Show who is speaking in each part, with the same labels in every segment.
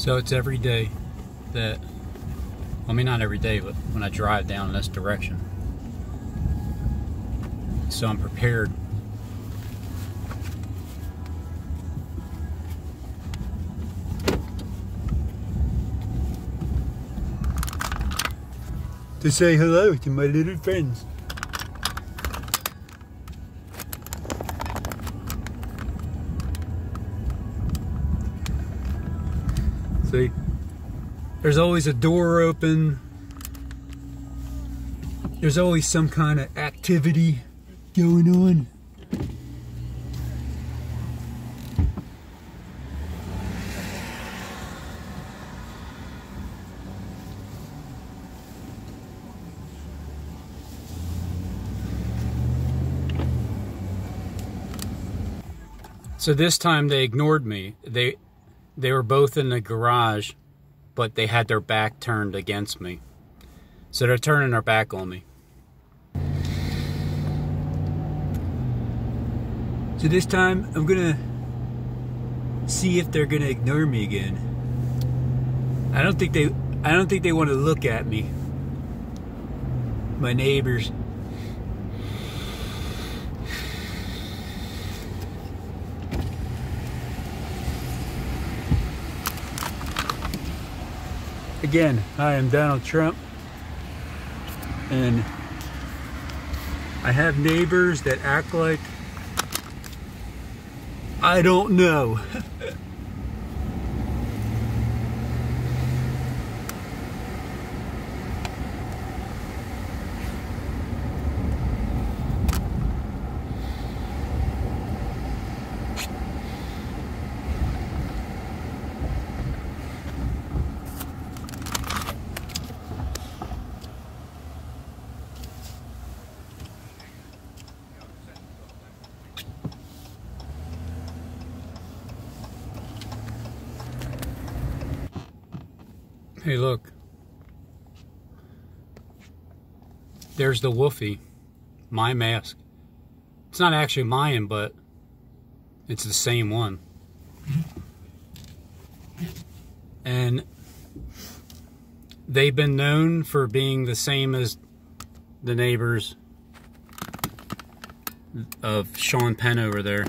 Speaker 1: So it's every day that, I mean not every day, but when I drive down in this direction. So I'm prepared. To say hello to my little friends. See, there's always a door open. There's always some kind of activity going on. So this time they ignored me. They were both in the garage, but they had their back turned against me. So they're turning their back on me. So this time I'm gonna see if they're gonna ignore me again. I don't think they want to look at me. My neighbors. Again, I am Donald Trump, and I have neighbors that act like I don't know. Hey, look. There's the Wolfie. My mask. It's not actually mine, but it's the same one. And they've been known for being the same as the neighbors of Sean Penn over there.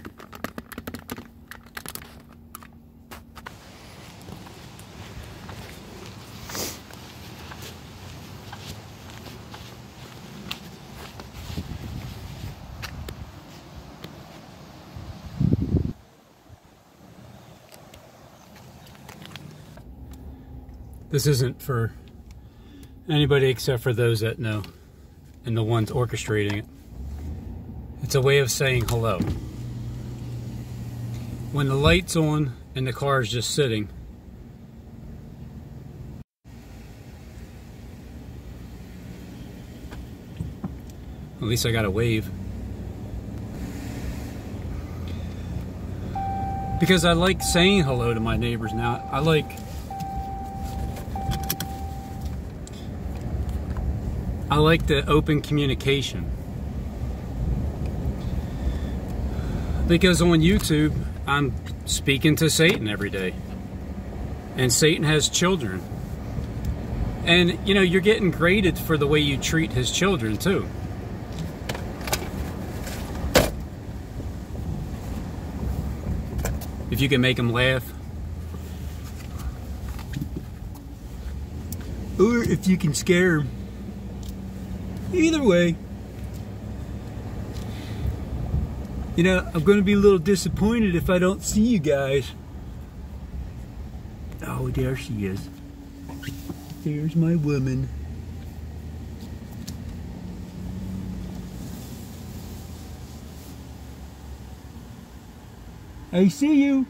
Speaker 1: This isn't for anybody except for those that know and the ones orchestrating it. It's a way of saying hello. When the light's on and the car is just sitting, at least I got a wave. Because I like saying hello to my neighbors now. I like the open communication. Because on YouTube, I'm speaking to Satan every day. And Satan has children. And, you know, you're getting graded for the way you treat his children, too. If you can make them laugh. Or if you can scare them. Either way, you know, I'm going to be a little disappointed if I don't see you guys. Oh, there she is. There's my woman. I see you.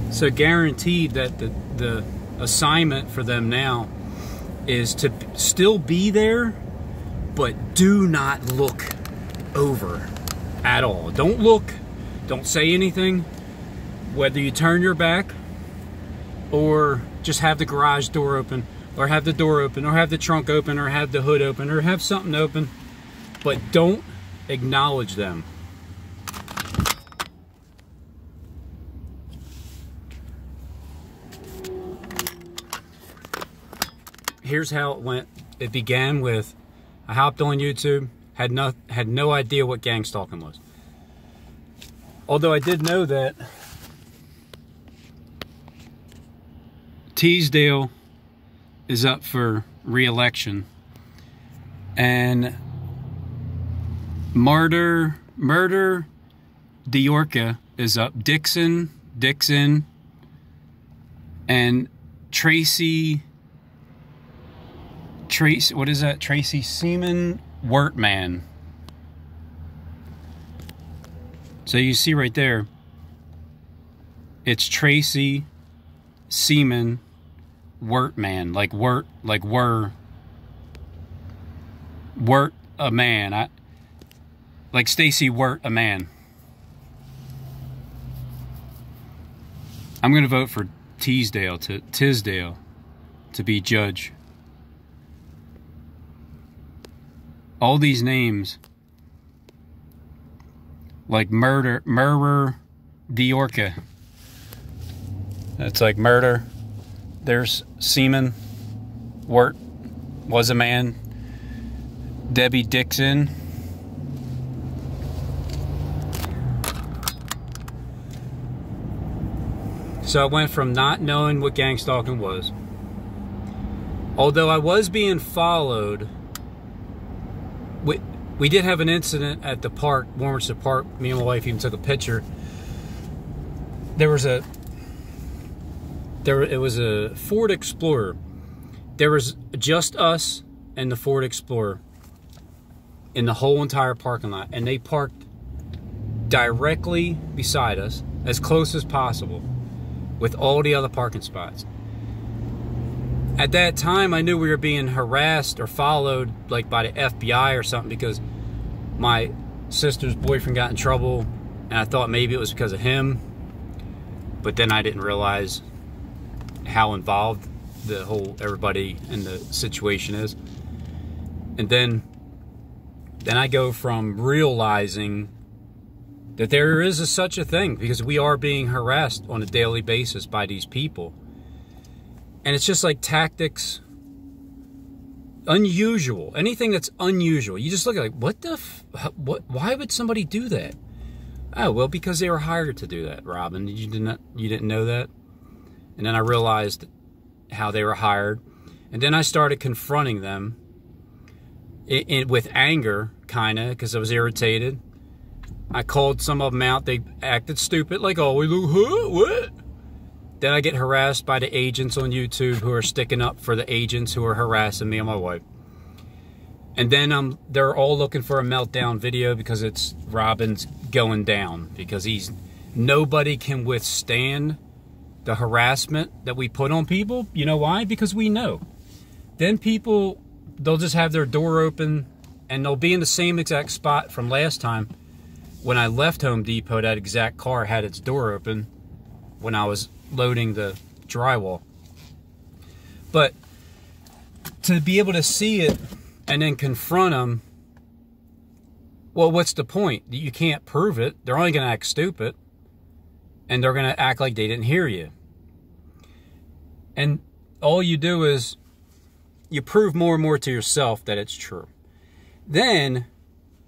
Speaker 1: So guaranteed that the assignment for them now is to still be there, but do not look over at all. Don't look, don't say anything, whether you turn your back or just have the garage door open, or have the door open, or have the trunk open, or have the hood open, or have something open. but don't acknowledge them. Here's how it went. It began with, I hopped on YouTube, had no idea what gang stalking was. Although I did know that Teasdale is up for re-election, and Murder Diorca is up. Dixon, and Tracy, what is that? Tracy Seaman Wertman. So you see right there, it's Tracy Seaman Wertman, like Wirt a man. Like Stacy Wirt a man. I'm gonna vote for Tisdale to be judge. All these names, like murder Diorca. It's like murder. There's Seaman. Wirt was a man. Debbie Dixon. So I went from not knowing what gang stalking was, although I was being followed. We did have an incident at the park, Warminster Park. Me and my wife even took a picture. It was a Ford Explorer. There was just us and the Ford Explorer in the whole entire parking lot, and they parked directly beside us, as close as possible, with all the other parking spots. At that time, I knew we were being harassed or followed, like by the FBI or something, because my sister's boyfriend got in trouble, and I thought maybe it was because of him. But then I didn't realize how involved everybody in the situation is. And then I go from realizing that there is such a thing, because we are being harassed on a daily basis by these people. And it's just like tactics, unusual, anything that's unusual. You just look at like, why would somebody do that? Oh, well, because they were hired to do that, Robin. You didn't know that? And then I realized how they were hired. And then I started confronting them with anger, kind of, because I was irritated. I called some of them out. They acted stupid, like, oh, huh? What? Then I get harassed by the agents on YouTube who are sticking up for the agents who are harassing me and my wife. And then they're all looking for a meltdown video because it's Robin's going down, because nobody can withstand the harassment that we put on people. You know why? Because we know. Then people, they'll just have their door open and they'll be in the same exact spot from last time. When I left Home Depot, that exact car had its door open when I was loading the drywall. But to be able to see it and then confront them, well, what's the point? You can't prove it. They're only going to act stupid, and they're going to act like they didn't hear you. And all you do is you prove more and more to yourself that it's true. Then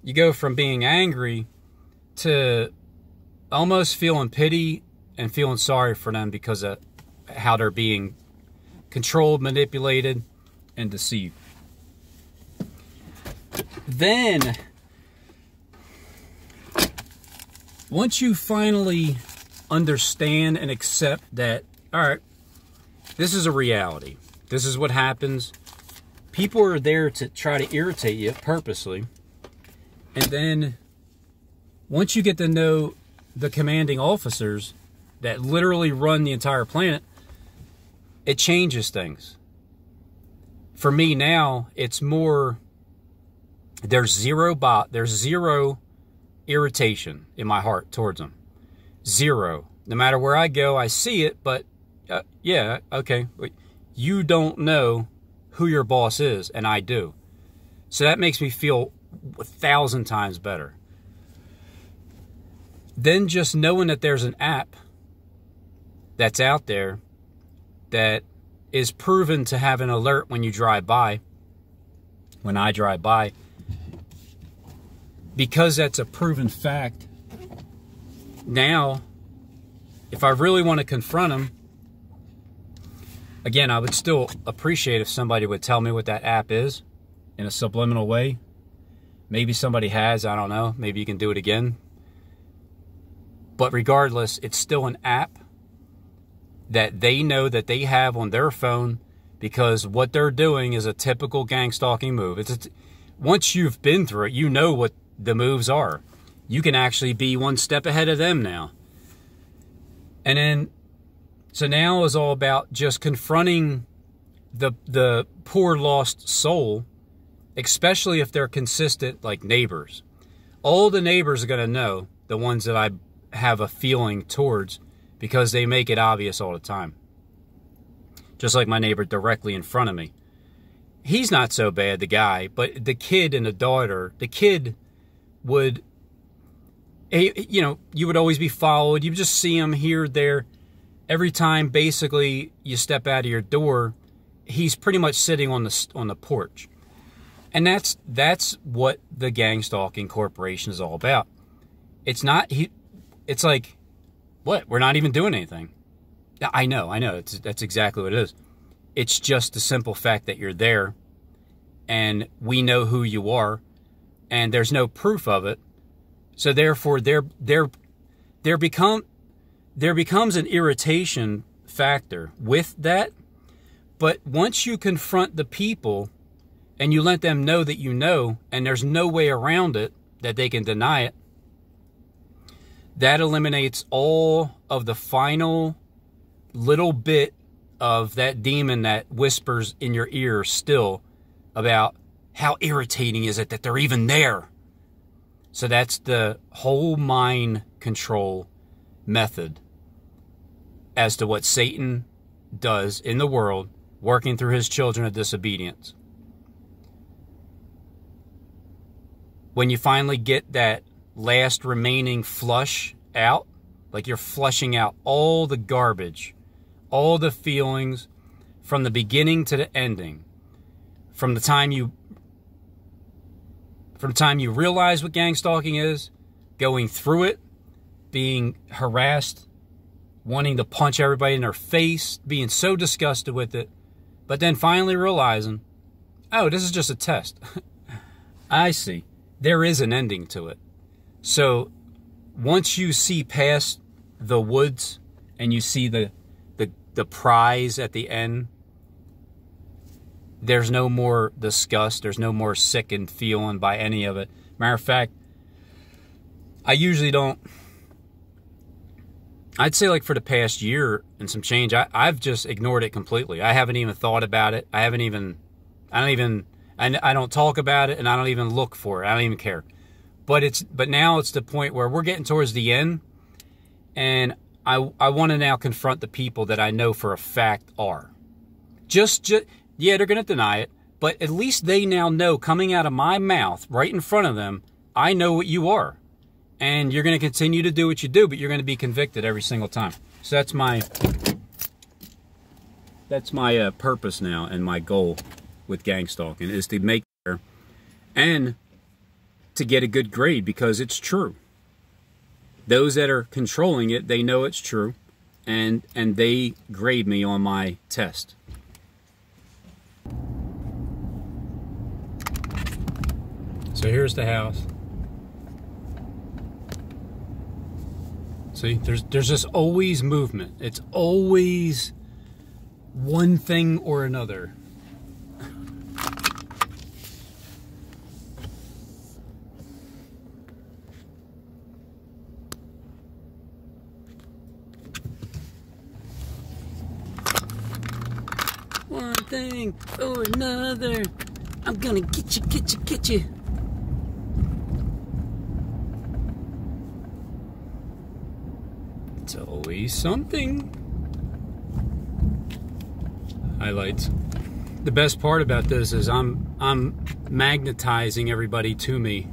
Speaker 1: you go from being angry to almost feeling pity and feeling sorry for them because of how they're being controlled, manipulated, and deceived. Then, once you finally understand and accept that, all right, this is a reality. This is what happens. People are there to try to irritate you purposely. And then, once you get to know the commanding officers that literally run the entire planet, it changes things. For me now, it's more, there's zero irritation in my heart towards them. Zero. No matter where I go, I see it, but yeah, okay. You don't know who your boss is, and I do. So that makes me feel 1,000 times better. Then just knowing that there's an app that's out there that is proven to have an alert when you drive by, when I drive by, because that's a proven fact. Now, if I really want to confront them, again, I would still appreciate if somebody would tell me what that app is in a subliminal way. Maybe somebody has, I don't know. Maybe you can do it again. But regardless, it's still an app that they know that they have on their phone, because what they're doing is a typical gang stalking move. Once you've been through it, you know what the moves are. You can actually be one step ahead of them now. And then, so now is all about just confronting the poor lost soul, especially if they're consistent, like neighbors. All the neighbors are going to know, the ones that I have a feeling towards, because they make it obvious all the time. Just like my neighbor directly in front of me. He's not so bad, the guy, but the kid and the daughter, the kid would, you know, you would always be followed. You just see him here, there. Every time, basically, you step out of your door, he's pretty much sitting on the porch. And that's what the gang stalking corporation is all about. It's not, it's like, what? We're not even doing anything. I know. That's exactly what it is. It's just the simple fact that you're there, and we know who you are, and there's no proof of it. So therefore, there becomes an irritation factor with that. But once you confront the people and you let them know that you know, and there's no way around it, that they can deny it, that eliminates all of the final little bit of that demon that whispers in your ear still about how irritating is it that they're even there. So that's the whole mind control method as to what Satan does in the world, working through his children of disobedience. When you finally get that last remaining flush out, like you're flushing out all the garbage, all the feelings from the beginning to the ending, from the time you realize what gang stalking is, going through it, being harassed, wanting to punch everybody in their face, being so disgusted with it, but then finally realizing, oh, this is just a test. I see. There is an ending to it. So once you see past the woods and you see the prize at the end, there's no more disgust. There's no more sickened feeling by any of it. Matter of fact, I usually don't. I'd say like for the past year and some change, I've just ignored it completely. I haven't even thought about it. I don't talk about it, and I don't even look for it. I don't even care. But now it's the point where we're getting towards the end, and I want to now confront the people that I know for a fact are. Yeah, they're going to deny it, but at least they now know, coming out of my mouth, right in front of them, I know what you are. And you're going to continue to do what you do, but you're going to be convicted every single time. So that's my purpose now, and my goal with gang stalking is to make it and to get a good grade, because it's true. Those that are controlling it, they know it's true, and they grade me on my test. So here's the house. See, there's just always movement. It's always one thing or another. One thing or another. I'm gonna get you, get you, get you. It's always something. Highlights. The best part about this is I'm magnetizing everybody to me.